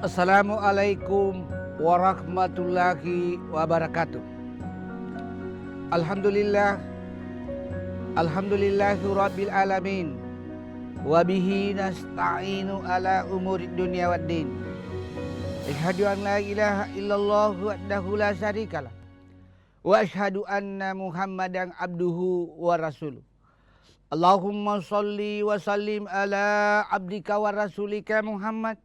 Assalamualaikum warahmatullahi wabarakatuh. Alhamdulillah, alhamdulillahi rabbil alamin. Wabihi nasta'inu ala umurid dunia waddin. Asyhadu an la ilaha illallah wahdahu la syarikalah. Wa asyhadu anna Muhammadan abduhu wa rasuluh. Allahumma salli wa sallim ala abdika wa rasulika Muhammad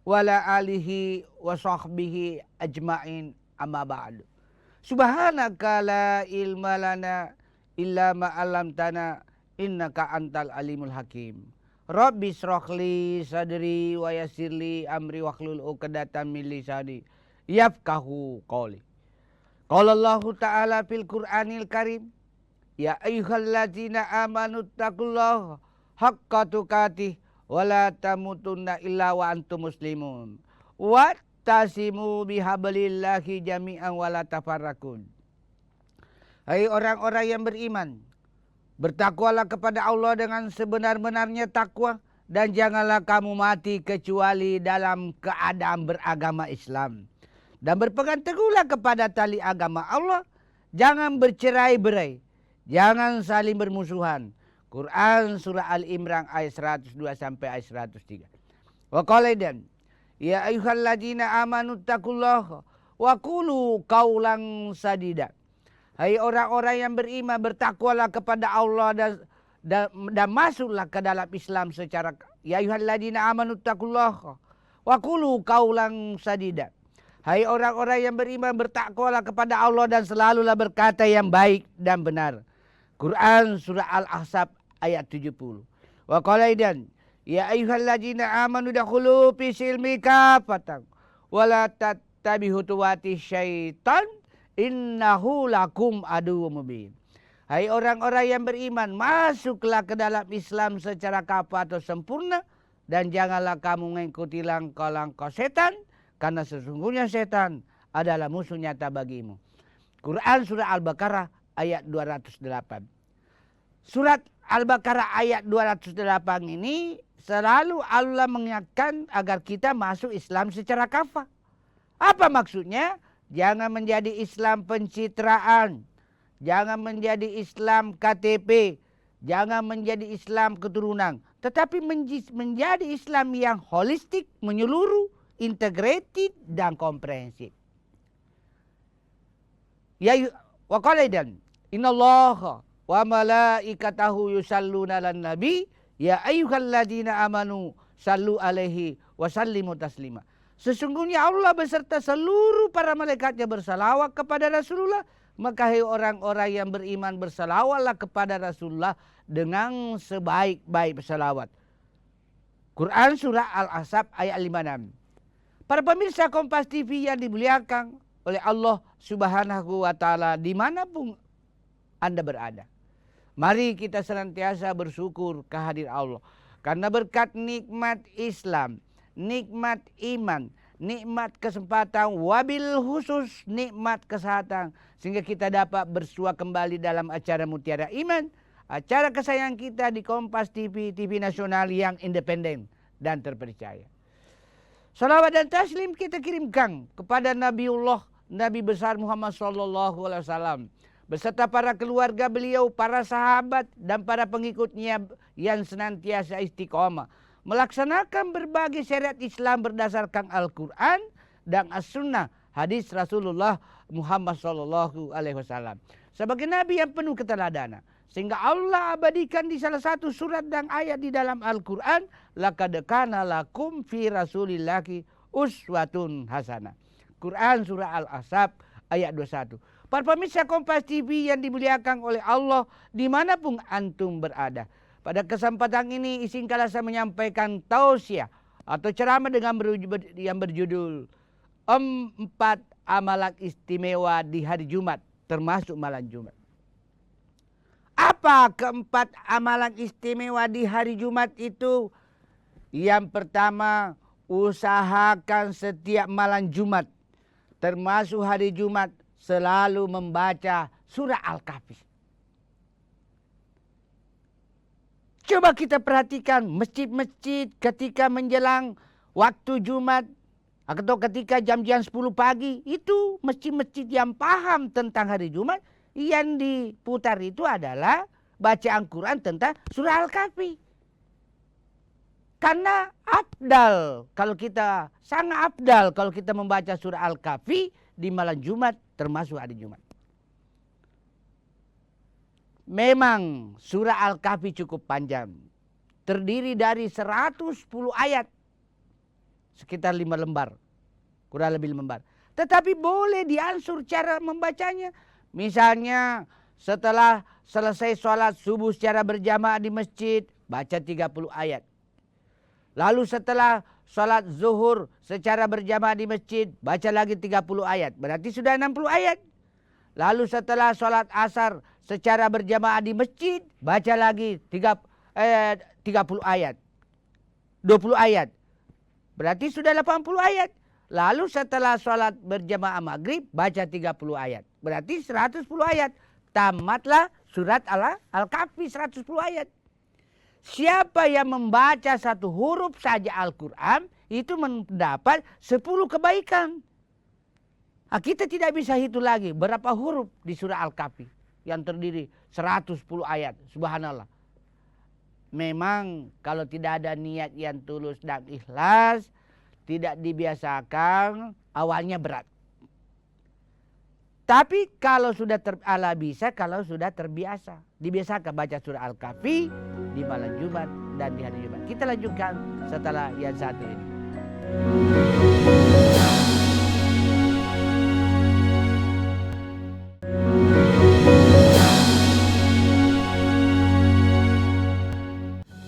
wa ala alihi wa sahbihi ajma'in, amma ba'du. Subhanaka la ilma lana illa ma 'allamtana innaka antal alimul hakim. Rabbi shrahli sadri wa yassirli amri wahlul 'uqdatam min lisani yafqahu qawli. Qala Allahu ta'ala fil Qur'anil Karim, ya ayyuhalladzina amanu taqullaha haqqa tuqatih wa la tamutunna illa wa antum muslimun. Wattasimu bihablillahi jami'an wa la tafarraqun. Hai orang-orang yang beriman, bertakwalah kepada Allah dengan sebenar-benarnya takwa, dan janganlah kamu mati kecuali dalam keadaan beragama Islam. Dan berpegang teguhlah kepada tali agama Allah. Jangan bercerai-berai, jangan saling bermusuhan. Quran surah Al-Imran ayat 102 sampai ayat 103. Wa qala dan ya ayyuhalladzina amanu taqullaha wa qulu qaulan sadida. Hai orang-orang yang beriman, bertakwalah kepada Allah dan masuklah ke dalam Islam secara ya ayyuhalladzina amanu taqullaha wa qulu qaulan sadida. Hai orang-orang yang beriman, bertakwalah kepada Allah dan selalulah berkata yang baik dan benar. Quran surah Al-Ahzab ayat 70. Wa qala idan ya ayyuhalladzina amanu dakhulu fi silmi kafatan wa la tattabi'u khutuwati syaitan innahu lakum aduwwum mubin. Hai orang-orang yang beriman, masuklah ke dalam Islam secara kafah atau sempurna, dan janganlah kamu mengikuti langkah-langkah setan, karena sesungguhnya setan adalah musuh nyata bagimu. Quran surah Al-Baqarah ayat 208. Surat Al-Baqarah ayat 208 ini selalu Allah mengingatkan agar kita masuk Islam secara kafah. Apa maksudnya? Jangan menjadi Islam pencitraan, jangan menjadi Islam KTP, jangan menjadi Islam keturunan, tetapi menjadi Islam yang holistik, menyeluruh, integrated, dan komprehensif. Ya wa qala dan innallaha wa malaikatahu yusalluna 'alan nabi ya ayyuhalladzina amanu sallu alaihi wa sallimu taslima. Sesungguhnya Allah beserta seluruh para malaikatnya bersalawat kepada Rasulullah. Maka hai orang-orang yang beriman, bersalawatlah kepada Rasulullah dengan sebaik-baik salawat. Quran surah Al-Ahzab ayat 56. Para pemirsa Kompas TV yang dimuliakan oleh Allah Subhanahu wa ta'ala dimanapun Anda berada, mari kita senantiasa bersyukur kehadiran Allah. Karena berkat nikmat Islam, nikmat iman, nikmat kesempatan, wabil khusus nikmat kesehatan, sehingga kita dapat bersua kembali dalam acara Mutiara Iman, acara kesayangan kita di Kompas TV, TV nasional yang independen dan terpercaya. Salawat dan taslim kita kirimkan kepada Nabiullah, Nabi besar Muhammad SAW, beserta para keluarga beliau, para sahabat, dan para pengikutnya yang senantiasa istiqomah melaksanakan berbagai syariat Islam berdasarkan Al-Quran dan As-Sunnah, hadis Rasulullah Muhammad SAW, sebagai Nabi yang penuh keteladanan. Sehingga Allah abadikan di salah satu surat dan ayat di dalam Al-Quran, laqad kana lakum fi rasulillahi uswatun hasanah. Quran surah Al-Ahzab ayat 21. Para pemirsa Kompas TV yang dimuliakan oleh Allah dimanapun antum berada, pada kesempatan ini izinkanlah saya menyampaikan tausiah atau ceramah dengan yang berjudul 4 amalan istimewa di hari Jumat, termasuk malam Jumat. Apa keempat amalan istimewa di hari Jumat itu? Yang pertama, usahakan setiap malam Jumat, termasuk hari Jumat, selalu membaca surah Al-Kahfi. Coba kita perhatikan masjid-masjid ketika menjelang waktu Jumat, Atau ketika jam-jam 10 pagi, itu masjid-masjid yang paham tentang hari Jumat, yang diputar itu adalah bacaan Quran tentang surah Al-Kahfi. Karena afdal, sangat afdal kalau kita membaca surah Al-Kahfi di malam Jumat, termasuk hari Jumat. Memang surah Al-Kahfi cukup panjang. Terdiri dari 110 ayat. Sekitar 5 lembar. Kurang lebih 5 lembar. Tetapi boleh diansur cara membacanya. Misalnya setelah selesai sholat subuh secara berjamaah di masjid, baca 30 ayat. Lalu setelah sholat zuhur secara berjamaah di masjid, baca lagi 30 ayat. Berarti sudah 60 ayat. Lalu setelah sholat asar secara berjamaah di masjid, baca lagi 30 ayat. 20 ayat. Berarti sudah 80 ayat. Lalu setelah sholat berjamaah maghrib, baca 30 ayat. Berarti 110 ayat. Tamatlah surat Al-Kahfi 110 ayat. Siapa yang membaca satu huruf saja Al-Quran, itu mendapat 10 kebaikan. Nah, kita tidak bisa hitung lagi berapa huruf di surah Al-Kahfi. Yang terdiri 110 ayat. Subhanallah. Memang kalau tidak ada niat yang tulus dan ikhlas, tidak dibiasakan, awalnya berat. Tapi kalau sudah kalau sudah terbiasa. Dibiasakan baca surah Al-Kahfi di malam Jumat dan di hari Jumat. Kita lanjutkan setelah yang satu ini.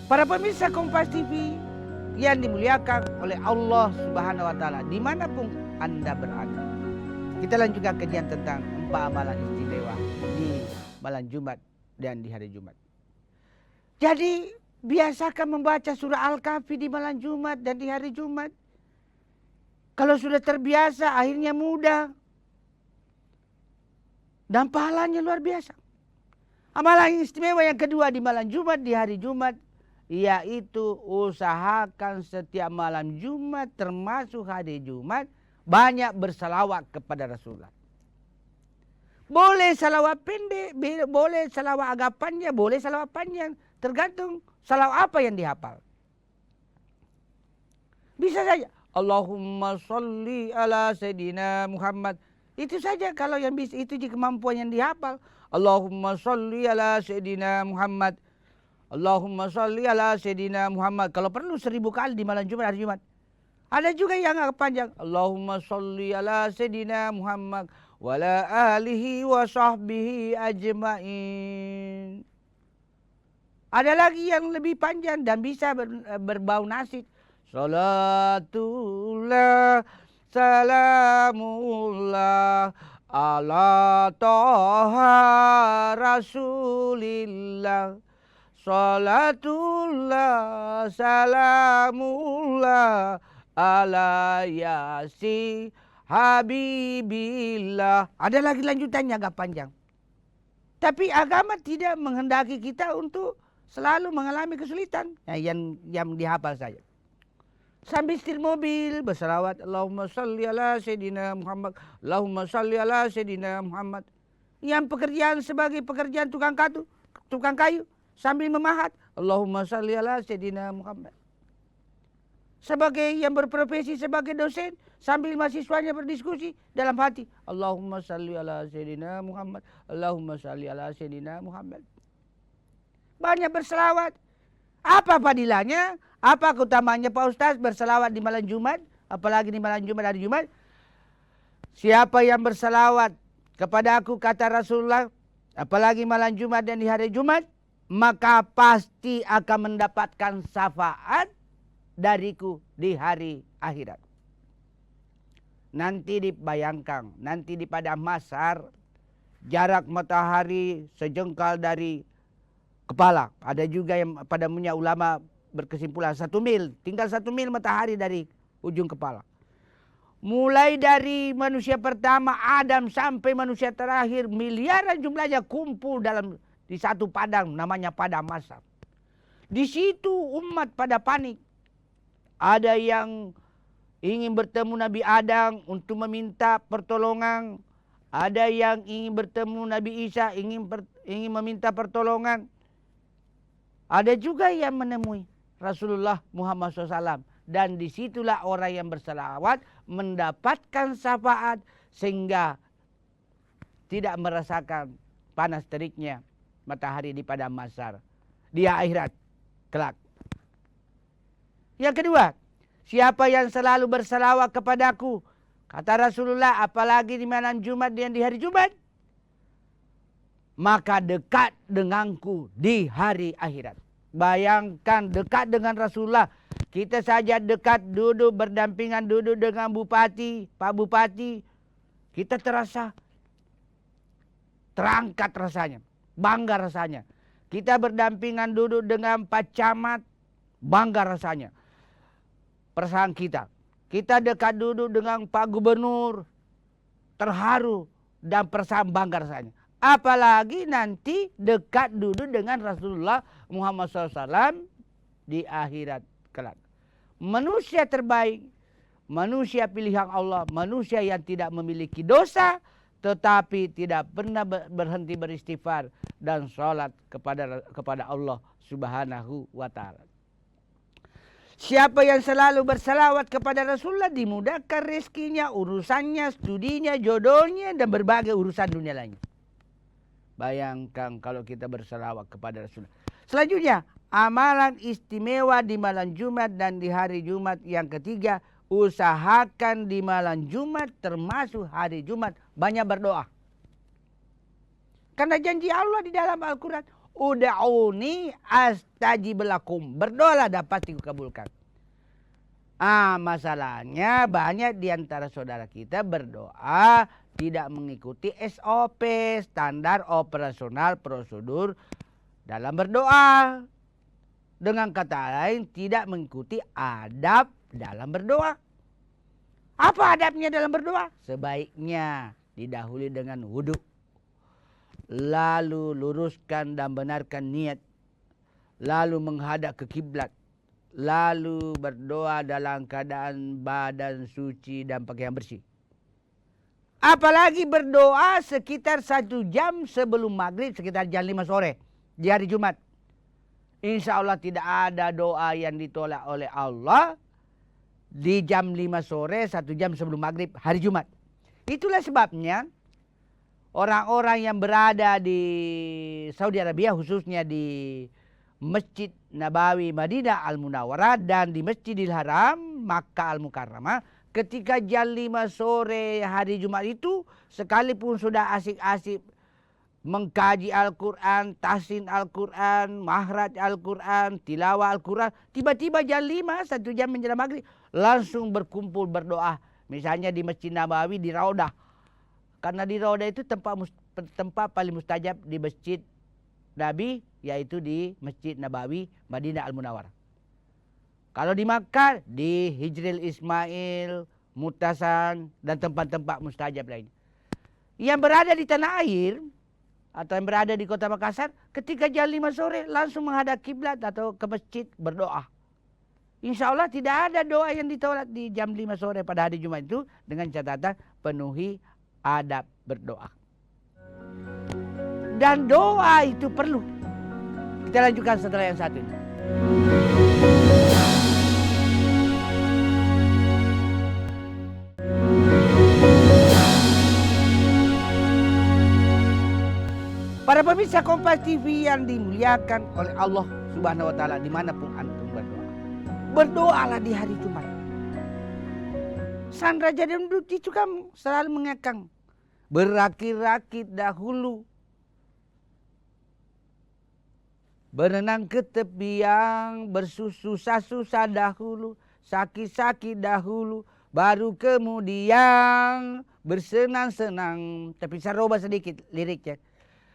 Para pemirsa Kompas TV yang dimuliakan oleh Allah Subhanahu wa Ta'ala, dimanapun Anda berada, kita lanjutkan kajian tentang 4 amalan istimewa di malam Jumat dan di hari Jumat. Jadi biasakan membaca surah Al-Kahfi di malam Jumat dan di hari Jumat. Kalau sudah terbiasa, akhirnya mudah. Dan pahalanya luar biasa. Amalan istimewa yang kedua di malam Jumat, di hari Jumat, yaitu usahakan setiap malam Jumat termasuk hari Jumat banyak bersalawat kepada Rasulullah. Boleh salawat pendek, boleh salawat agak panjang, boleh salawat panjang. Tergantung salawat apa yang dihafal. Bisa saja. Allahumma sholli ala Sayyidina Muhammad. Itu saja kalau yang bisa, itu kemampuan yang dihafal. Allahumma sholli ala Sayyidina Muhammad. Allahumma sholli ala Sayyidina Muhammad. Kalau perlu 1000 kali di malam Jumat, hari Jumat. Ada juga yang agak panjang. Allahumma sholli ala Sayyidina Muhammad wa ala alihi wa sahbihi ajma'in. Ada lagi yang lebih panjang dan bisa berbau nasib. Salatullah salamullah ala toha rasulillah. Salatullah salamullah ala yasi habibillah. Ada lagi lanjutannya agak panjang. Tapi agama tidak menghendaki kita untuk selalu mengalami kesulitan. Nah, yang dihafal saja. Sambil setir mobil berselawat Allahumma sholli ala Sayyidina Muhammad. Allahumma sholli ala Sayyidina Muhammad. Yang pekerjaan sebagai pekerjaan tukang kayu sambil memahat Allahumma sholli ala Sayyidina Muhammad. Sebagai yang berprofesi sebagai dosen sambil mahasiswanya berdiskusi dalam hati Allahumma sholli ala Sayyidina Muhammad. Allahumma sholli ala Sayyidina Muhammad. Banyak berselawat. Apa fadilahnya? Apa keutamanya Pak Ustaz berselawat di malam Jumat? Apalagi di malam Jumat, hari Jumat. Siapa yang berselawat kepada aku, kata Rasulullah, apalagi malam Jumat dan di hari Jumat, maka pasti akan mendapatkan syafaat dariku di hari akhirat. Nanti dibayangkan, nanti di padang mahsyar, jarak matahari sejengkal dari kepala. Ada juga yang pada punya ulama berkesimpulan 1 mil, tinggal 1 mil matahari dari ujung kepala. Mulai dari manusia pertama Adam sampai manusia terakhir, miliaran jumlahnya kumpul di satu padang namanya padang mahsyar. Di situ umat pada panik. Ada yang ingin bertemu Nabi Adam untuk meminta pertolongan. Ada yang ingin bertemu Nabi Isa, ingin meminta pertolongan. Ada juga yang menemui Rasulullah Muhammad SAW. Dan disitulah orang yang berselawat mendapatkan syafaat sehingga tidak merasakan panas teriknya matahari di padang mahsyar di akhirat kelak. Yang kedua, siapa yang selalu berselawat kepadaku, kata Rasulullah, apalagi di malam Jumat dan di hari Jumat, maka dekat denganku di hari akhirat. Bayangkan dekat dengan Rasulullah. Kita saja dekat duduk berdampingan duduk dengan bupati, Pak Bupati. Kita terasa terangkat rasanya, bangga rasanya. Kita berdampingan duduk dengan Pak Camat, bangga rasanya. Perasaan kita. Kita dekat duduk dengan Pak Gubernur, terharu dan perasaan bangga rasanya. Apalagi nanti dekat duduk dengan Rasulullah Muhammad SAW di akhirat kelak. Manusia terbaik, manusia pilihan Allah, manusia yang tidak memiliki dosa, tetapi tidak pernah berhenti beristighfar dan sholat kepada Allah Subhanahu wa Ta'ala. Siapa yang selalu bersalawat kepada Rasulullah dimudahkan rezekinya, urusannya, studinya, jodohnya, dan berbagai urusan dunia lainnya. Bayangkan kalau kita bersalawat kepada Rasulullah. Selanjutnya, amalan istimewa di malam Jumat dan di hari Jumat. Yang ketiga, usahakan di malam Jumat termasuk hari Jumat banyak berdoa. Karena janji Allah di dalam Al-Quran, uda'uni astajib lakum. Berdoalah dapat dikabulkan. Masalahnya banyak di antara saudara kita berdoa tidak mengikuti SOP, standar operasional prosedur dalam berdoa. Dengan kata lain, tidak mengikuti adab dalam berdoa. Apa adabnya dalam berdoa? Sebaiknya didahului dengan wudhu. Lalu luruskan dan benarkan niat. Lalu menghadap ke kiblat. Lalu berdoa dalam keadaan badan suci dan pakaian bersih. Apalagi berdoa sekitar 1 jam sebelum maghrib, sekitar jam 5 sore di hari Jumat. Insya Allah tidak ada doa yang ditolak oleh Allah di jam 5 sore 1 jam sebelum maghrib hari Jumat. Itulah sebabnya orang-orang yang berada di Saudi Arabia, khususnya di Masjid Nabawi Madinah Al-Munawwarah dan di Masjidil Haram Makkah Al-Mukarramah, ketika jam 5 sore hari Jumat itu, sekalipun sudah asik-asik mengkaji Al-Quran, tahsin Al-Quran, mahraj Al-Quran, tilawah Al-Quran, tiba-tiba jam 5, 1 jam menjelang maghrib, langsung berkumpul berdoa. Misalnya di Masjid Nabawi, di Raudah. Karena di Raudah itu tempat paling mustajab di Masjid Nabi, yaitu di Masjid Nabawi Madinah Al-Munawwarah. Kalau di Makkah, di Hijril Ismail, Mutasan, dan tempat-tempat mustajab lain. Yang berada di tanah air, atau yang berada di kota Makassar, ketika jam 5 sore langsung menghadap kiblat atau ke masjid berdoa. Insya Allah tidak ada doa yang ditolak di jam 5 sore pada hari Jumat itu, dengan catatan penuhi adab berdoa. Dan doa itu perlu. Kita lanjutkan setelah yang satu ini. Para pemirsa Kompas TV yang dimuliakan oleh Allah Subhanahu wa Ta'ala, dimanapun antum berdoa, berdoalah di hari Jumat. Sang Raja Dangdut itu kan selalu mengekang, berakit-rakit dahulu, berenang ke tepian, bersusah-susah dahulu, sakit-sakit dahulu, baru kemudian bersenang-senang. Tapi saya robah sedikit liriknya.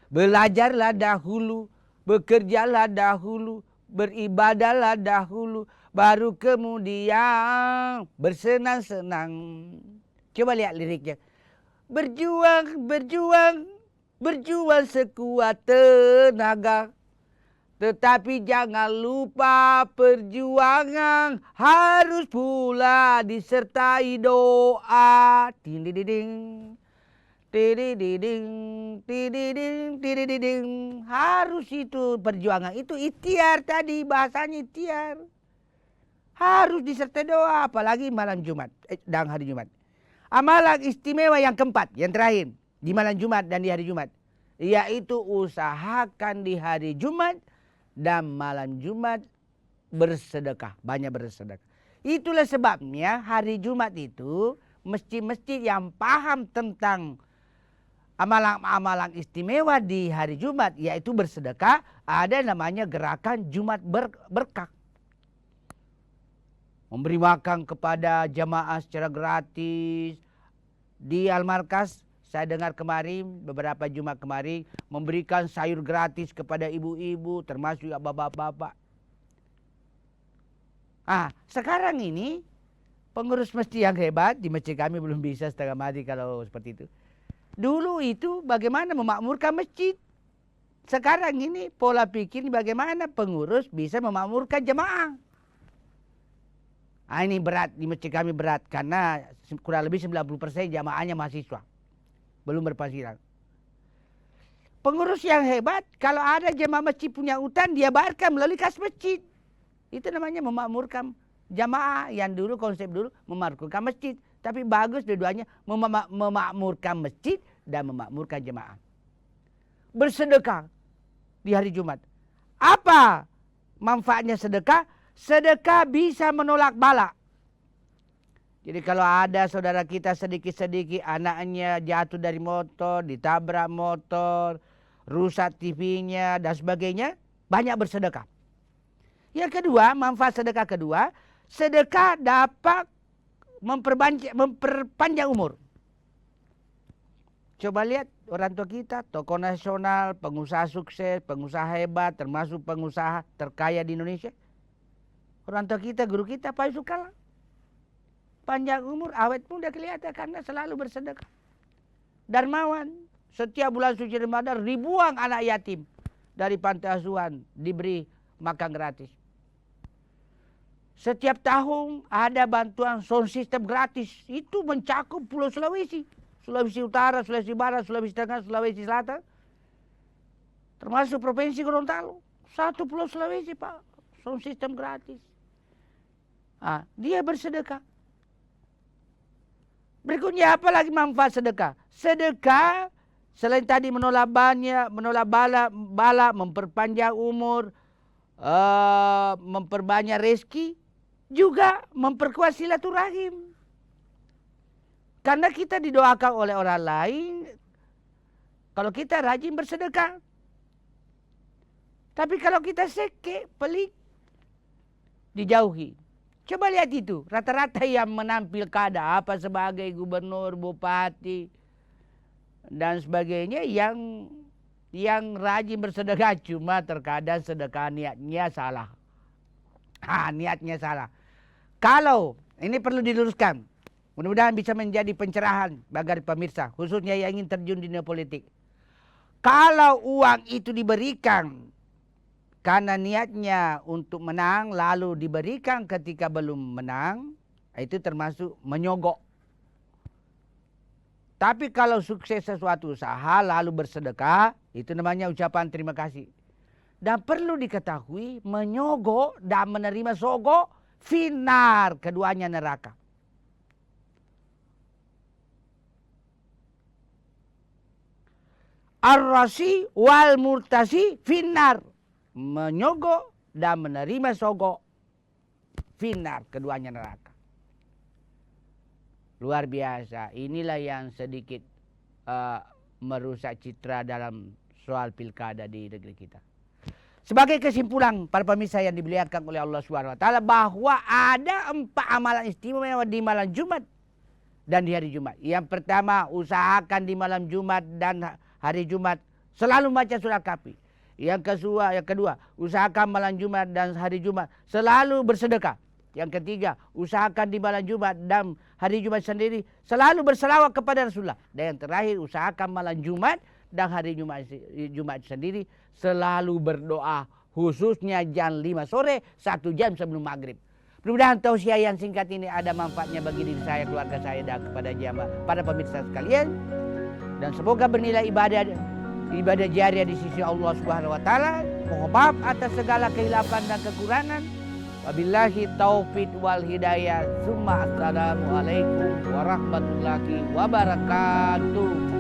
Belajarlah dahulu, bekerjalah dahulu, beribadahlah dahulu, baru kemudian bersenang-senang. Coba lihat liriknya. Berjuang, berjuang, berjuang sekuat tenaga. Tetapi jangan lupa perjuangan harus pula disertai doa. Ding ding ding. Tidididing, tididing, tidididing. Harus itu perjuangan. Itu ikhtiar tadi, bahasanya ikhtiar. Harus disertai doa, apalagi malam Jumat dan hari Jumat. Amalan istimewa yang keempat, yang terakhir, di malam Jumat dan di hari Jumat, yaitu usahakan di hari Jumat dan malam Jumat bersedekah, banyak bersedekah. Itulah sebabnya hari Jumat itu masjid-masjid yang paham tentang amalan-amalan istimewa di hari Jumat, yaitu bersedekah, ada namanya gerakan Jumat berkah. Memberi makan kepada jamaah secara gratis. Di Al-Markas, saya dengar kemarin, beberapa Jumat kemarin, memberikan sayur gratis kepada ibu-ibu, termasuk bapak-bapak. Sekarang ini, pengurus masjid yang hebat, di masjid kami belum bisa setengah mati kalau seperti itu. Dulu itu bagaimana memakmurkan masjid. Sekarang ini pola pikir bagaimana pengurus bisa memakmurkan jemaah. Ini berat, di masjid kami berat. Karena kurang lebih 90% jamaahnya mahasiswa. Belum berpenghasilan. Pengurus yang hebat, kalau ada jemaah masjid punya utang, dia bayarkan melalui kas masjid. Itu namanya memakmurkan jamaah. Yang dulu, konsep dulu, memakmurkan masjid. Tapi bagus dua-duanya, memakmurkan masjid dan memakmurkan jemaah. Bersedekah di hari Jumat. Apa manfaatnya sedekah? Sedekah bisa menolak bala. Jadi kalau ada saudara kita sedikit-sedikit anaknya jatuh dari motor, ditabrak motor, rusak TV-nya dan sebagainya, banyak bersedekah. Yang kedua, manfaat sedekah kedua, sedekah dapat memperpanjang umur. Coba lihat orang tua kita, tokoh nasional, pengusaha sukses, pengusaha hebat, termasuk pengusaha terkaya di Indonesia. Orang tua kita, guru kita, Pak Yusuf Kalla. Panjang umur, awet muda kelihatan karena selalu bersedekah. Darmawan, setiap bulan suci Ramadan ribuan anak yatim dari panti asuhan diberi makan gratis. Setiap tahun ada bantuan sound system gratis. Itu mencakup Pulau Sulawesi. Sulawesi Utara, Sulawesi Barat, Sulawesi Tengah, Sulawesi Selatan. Termasuk Provinsi Gorontalo. Satu Pulau Sulawesi, Pak. Sound system gratis. Dia bersedekah. Berikutnya apa lagi manfaat sedekah? Sedekah selain tadi menolak bala, memperpanjang umur, memperbanyak rezeki, juga memperkuat silaturahim. Karena kita didoakan oleh orang lain kalau kita rajin bersedekah. Tapi kalau kita seke, pelit, dijauhi. Coba lihat itu, rata-rata yang menampil kada apa sebagai gubernur, bupati, dan sebagainya yang rajin bersedekah, cuma terkadang sedekah niatnya salah. Niatnya salah. Kalau, ini perlu diluruskan, mudah-mudahan bisa menjadi pencerahan bagi pemirsa, khususnya yang ingin terjun di dunia politik. Kalau uang itu diberikan karena niatnya untuk menang, lalu diberikan ketika belum menang, itu termasuk menyogok. Tapi kalau sukses sesuatu usaha, lalu bersedekah, itu namanya ucapan terima kasih. Dan perlu diketahui, menyogok dan menerima sogok, finar, keduanya neraka. Ar-rasi wal murtasi finar. Menyogok dan menerima sogok, finar, keduanya neraka. Luar biasa. Inilah yang sedikit merusak citra dalam soal pilkada di negeri kita. Sebagai kesimpulan para pemirsa yang dimuliakan oleh Allah SWT, bahwa ada 4 amalan istimewa di malam Jumat dan di hari Jumat. Yang pertama, usahakan di malam Jumat dan hari Jumat selalu baca surat Kahfi. Yang kedua, usahakan malam Jumat dan hari Jumat selalu bersedekah. Yang ketiga, usahakan di malam Jumat dan hari Jumat sendiri selalu berselawat kepada Rasulullah. Dan yang terakhir, usahakan malam Jumat dan hari Jumat sendiri selalu berdoa khususnya jam 5 sore, 1 jam sebelum maghrib. Mudah-mudahan tausiah yang singkat ini ada manfaatnya bagi diri saya, keluarga saya, dan kepada jamaah, pada pemirsa sekalian. Dan semoga bernilai ibadah jariah di sisi Allah Subhanahu wa taala. Mohon maaf atas segala kehilapan dan kekurangan. Wabillahi taufik wal hidayah. Assalamualaikum warahmatullahi wabarakatuh.